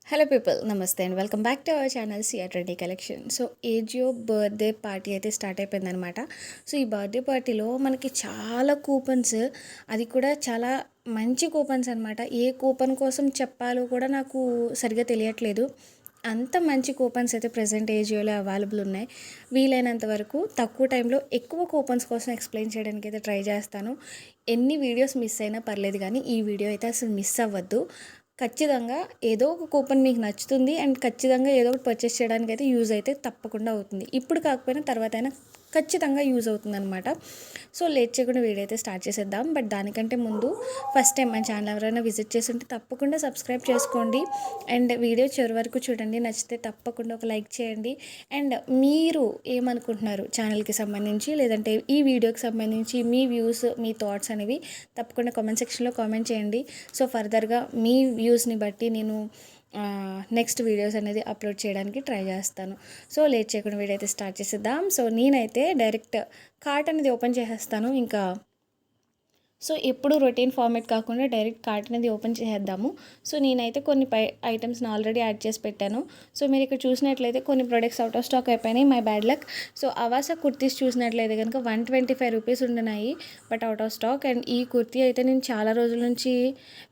Hello people, నమస్తే and welcome back to our channel CR trendy collection. So Ajio birthday party అయితే start అయిపోయిందనమాట. So ఈ birthday పార్టీలో మనకి చాలా కూపన్స్, అది కూడా చాలా మంచి కూపన్స్ అనమాట. ఏ కూపన్ కోసం చెప్పాలో కూడా నాకు సరిగ్గా తెలియట్లేదు. అంత మంచి కూపన్స్ అయితే ప్రజెంట్ ఏజియోలో అవైలబుల్ ఉన్నాయి. వీలైనంత వరకు తక్కువ టైంలో ఎక్కువ కూపన్స్ కోసం ఎక్స్ప్లెయిన్ చేయడానికి అయితే ట్రై చేస్తాను. ఎన్ని వీడియోస్ మిస్ అయినా పర్లేదు, కానీ ఈ వీడియో అయితే అసలు మిస్ అవ్వద్దు. ఖచ్చితంగా ఏదో ఒక కూపన్ మీకు నచ్చుతుంది అండ్ ఖచ్చితంగా ఏదో ఒకటి పర్చేస్ చేయడానికి అయితే యూజ్ అయితే తప్పకుండా అవుతుంది. ఇప్పుడు కాకపోయినా తర్వాత అయినా ఖచ్చితంగా యూజ్ అవుతుంది అనమాట. సో లేట్ చేయకుండా వీడియో అయితే స్టార్ట్ చేసేద్దాం. బట్ దానికంటే ముందు ఫస్ట్ టైం మన ఛానల్ ఎవరైనా విజిట్ చేసి ఉంటే తప్పకుండా సబ్స్క్రైబ్ చేసుకోండి అండ్ వీడియో చివరి వరకు చూడండి. నచ్చితే తప్పకుండా ఒక లైక్ చేయండి. అండ్ మీరు ఏమనుకుంటున్నారు ఛానల్కి సంబంధించి, లేదంటే ఈ వీడియోకి సంబంధించి మీ వ్యూస్, మీ థాట్స్ అనేవి తప్పకుండా కామెంట్ సెక్షన్లో కామెంట్ చేయండి. సో ఫర్దర్గా మీ వ్యూస్ని బట్టి నేను నెక్స్ట్ వీడియోస్ అనేది అప్లోడ్ చేయడానికి ట్రై చేస్తాను. సో లేట్ చేయకుండా వీడియో అయితే స్టార్ట్ చేసేద్దాం. సో నేనైతే డైరెక్ట్ కార్ట్ అనేది ఓపెన్ చేసేస్తాను. ఇంకా సో ఎప్పుడు రొటీన్ ఫార్మేట్ కాకుండా డైరెక్ట్ కార్ట్ అనేది ఓపెన్ చేసేద్దాము. సో నేనైతే కొన్ని ఐటమ్స్ని ఆల్రెడీ యాడ్ చేసి పెట్టాను. సో మీరు ఇక్కడ చూసినట్లయితే కొన్ని ప్రొడక్ట్స్ అవుట్ ఆఫ్ స్టాక్ అయిపోయినాయి, my bad luck. So Avasa kurtis చూసినట్లయితే కనుక 125 రూపీస్ ఉండినాయి, but out of stock. And ఈ కుర్తీ అయితే నేను చాలా రోజుల నుంచి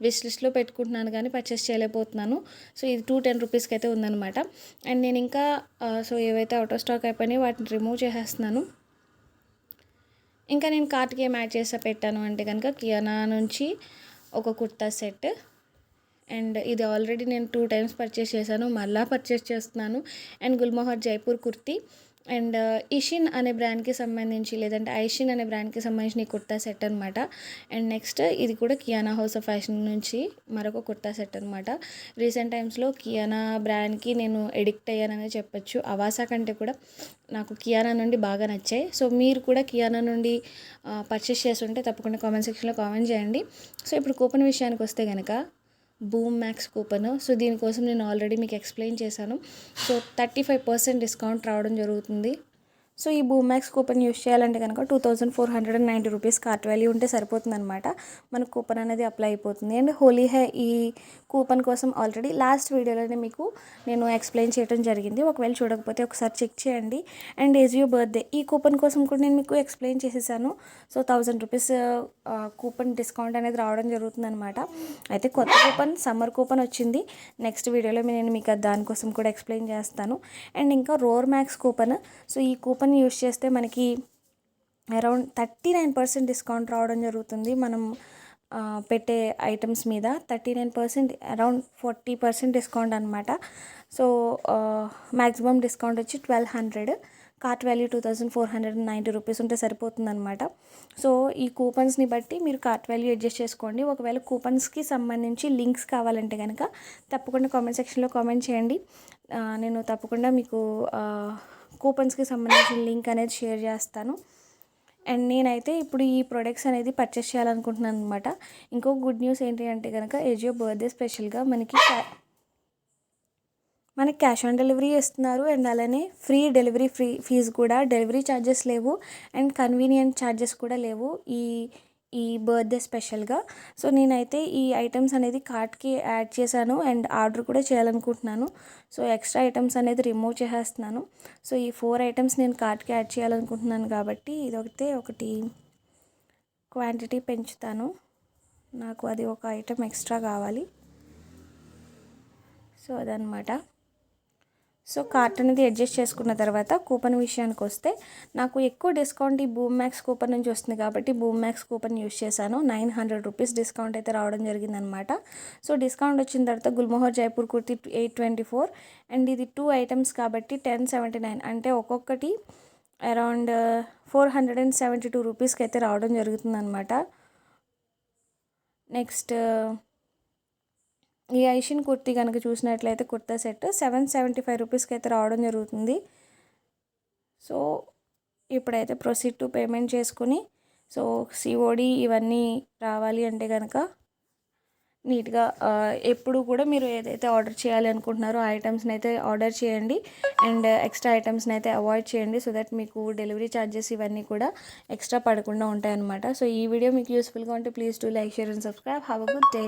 విష్ లిస్ట్లో పెట్టుకుంటున్నాను కానీ పర్చేస్ చేయలేకపోతున్నాను. సో ఇది 210 రూపీస్కి అయితే ఉందన్నమాట. అండ్ నేను ఇంకా సో ఏవైతే అవుట్ ఆఫ్ స్టాక్ అయిపోయినాయి వాటిని రిమూవ్ చేసేస్తున్నాను. ఇంకా నేను కార్ట్కి ఏం యాడ్ చేసి పెట్టాను అంటే కనుక కియానా నుంచి ఒక కుర్తా సెట్. అండ్ ఇది ఆల్రెడీ నేను 2 టైమ్స్ పర్చేస్ చేశాను, మళ్ళీ పర్చేస్ చేస్తున్నాను. And Gulmohar Jaipur kurti and Ishin అనే బ్రాండ్కి సంబంధించి, లేదంటే ఐషిన్ అనే బ్రాండ్కి సంబంధించిన ఈ కుర్తా సెట్ అనమాట. అండ్ నెక్స్ట్ ఇది కూడా కియానా హౌస్ ఆఫ్ ఫ్యాషన్ నుంచి మరొక కుర్తా సెట్ అనమాట. రీసెంట్ టైమ్స్లో కియానా బ్రాండ్కి నేను ఎడిక్ట్ అయ్యాననే చెప్పొచ్చు. అవాసా కంటే కూడా నాకు కియానా నుండి బాగా నచ్చాయి. సో మీరు కూడా కియానా నుండి పర్చేస్ చేస్తుంటే తప్పకుండా కామెంట్ సెక్షన్లో కామెంట్ చేయండి. సో ఇప్పుడు కూపన్ విషయానికి వస్తే కనుక బూమ్ మ్యాక్స్ కూపన్. సో దీనికోసం నేను ఆల్రెడీ మీకు ఎక్స్ప్లెయిన్ చేశాను. సో 35% డిస్కౌంట్ రావడం జరుగుతుంది. సో ఈ బూమ్ మ్యాక్స్ కూపన్ యూస్ చేయాలంటే కనుక 2490 రూపీస్ కార్ట్ వాల్యూ ఉంటే సరిపోతుంది అనమాట. మనకు కూపన్ అనేది అప్లై అయిపోతుంది. అండ్ హోలీ హే ఈ కూపన్ కోసం ఆల్రెడీ లాస్ట్ వీడియోలోనే మీకు నేను ఎక్స్ప్లెయిన్ చేయడం జరిగింది. ఒకవేళ చూడకపోతే ఒకసారి చెక్ చేయండి. అండ్ ఏజియో బర్త్డే ఈ కూపన్ కోసం కూడా నేను మీకు ఎక్స్ప్లెయిన్ చేసేసాను. సో 1000 రూపీస్ కూపన్ డిస్కౌంట్ అనేది రావడం జరుగుతుంది అనమాట. అయితే కొత్త కూపన్ సమ్మర్ కూపన్ వచ్చింది. నెక్స్ట్ వీడియోలో నేను మీకు దానికోసం కూడా ఎక్స్ప్లెయిన్ చేస్తాను. అండ్ ఇంకా రోర్ మ్యాక్స్ కూపన్. సో ఈ కూపన్ యూస్ చేస్తే మనకి అరౌండ్ 39% డిస్కౌంట్ రావడం జరుగుతుంది. మనం పెట్టే ఐటమ్స్ మీద 39%, అరౌండ్ 40% డిస్కౌంట్ అనమాట. సో మ్యాక్సిమం డిస్కౌంట్ వచ్చి 1200, కార్ట్ వాల్యూ 2490 రూపీస్ ఉంటే సరిపోతుంది అనమాట. సో ఈ కూపన్స్ని బట్టి మీరు కార్ట్ వాల్యూ అడ్జస్ట్ చేసుకోండి. ఒకవేళ కూపన్స్కి సంబంధించి లింక్స్ కావాలంటే కనుక తప్పకుండా కామెంట్ సెక్షన్లో కామెంట్ చేయండి. నేను తప్పకుండా మీకు కూపన్స్కి సంబంధించిన లింక్ అనేది షేర్ చేస్తాను. అండ్ నేనైతే ఇప్పుడు ఈ ప్రొడక్ట్స్ అనేది పర్చేస్ చేయాలనుకుంటున్నాను అనమాట. ఇంకో గుడ్ న్యూస్ ఏంటి అంటే కనుక ఏజియో బర్త్డే స్పెషల్గా మనకి క్యాష్ ఆన్ డెలివరీ ఇస్తున్నారు. అండ్ అలానే ఫ్రీ డెలివరీ ఫీజు కూడా, డెలివరీ ఛార్జెస్ లేవు అండ్ కన్వీనియంట్ ఛార్జెస్ కూడా లేవు ఈ బర్త్డే స్పెషల్గా. సో నేనైతే ఈ ఐటమ్స్ అనేది కార్ట్కి యాడ్ చేశాను అండ్ ఆర్డర్ కూడా చేయాలనుకుంటున్నాను. సో ఎక్స్ట్రా ఐటమ్స్ అనేది రిమూవ్ చేసేస్తున్నాను. సో ఈ 4 ఐటమ్స్ నేను కార్ట్కి యాడ్ చేయాలనుకుంటున్నాను కాబట్టి ఒకటి క్వాంటిటీ పెంచుతాను. నాకు అది ఒక ఐటమ్ ఎక్స్ట్రా కావాలి. సో అదనమాట. సో కార్ట్ అనేది అడ్జస్ట్ చేసుకున్న తర్వాత కూపన్ విషయానికి వస్తే నాకు ఎక్కువ డిస్కౌంట్ ఈ బూమ్ మ్యాక్స్ కూపన్ నుంచి వస్తుంది కాబట్టి బూమ్ మ్యాక్స్ కూపన్ యూస్ చేశాను. 900 రూపీస్ డిస్కౌంట్ అయితే రావడం జరిగిందనమాట. సో డిస్కౌంట్ వచ్చిన తర్వాత గుల్మోహర్ జైపూర్ కుర్తీ 824 అండ్ ఇది 2 ఐటమ్స్ కాబట్టి 1079, అంటే ఒక్కొక్కటి అరౌండ్ 472 రూపీస్కి అయితే రావడం జరుగుతుందనమాట. నెక్స్ట్ ఈ ఐషిన్ కుర్తీ కనుక చూసినట్లయితే కుర్తా సెట్ 775 రూపీస్కి అయితే రావడం జరుగుతుంది. సో ఇప్పుడైతే ప్రొసీడ్ టు పేమెంట్ చేసుకుని, సో సిఓడి ఇవన్నీ రావాలి అంటే కనుక నీట్గా ఎప్పుడు కూడా మీరు ఏదైతే ఆర్డర్ చేయాలి అనుకుంటున్నారో ఆ ఐటమ్స్ని అయితే ఆర్డర్ చేయండి అండ్ ఎక్స్ట్రా ఐటమ్స్ని అయితే అవాయిడ్ చేయండి. సో దట్ మీకు డెలివరీ ఛార్జెస్ ఇవన్నీ కూడా ఎక్స్ట్రా పడకుండా ఉంటాయన్నమాట. సో ఈ వీడియో మీకు యూస్ఫుల్గా ఉంటే please do like, share and subscribe. Have a good day.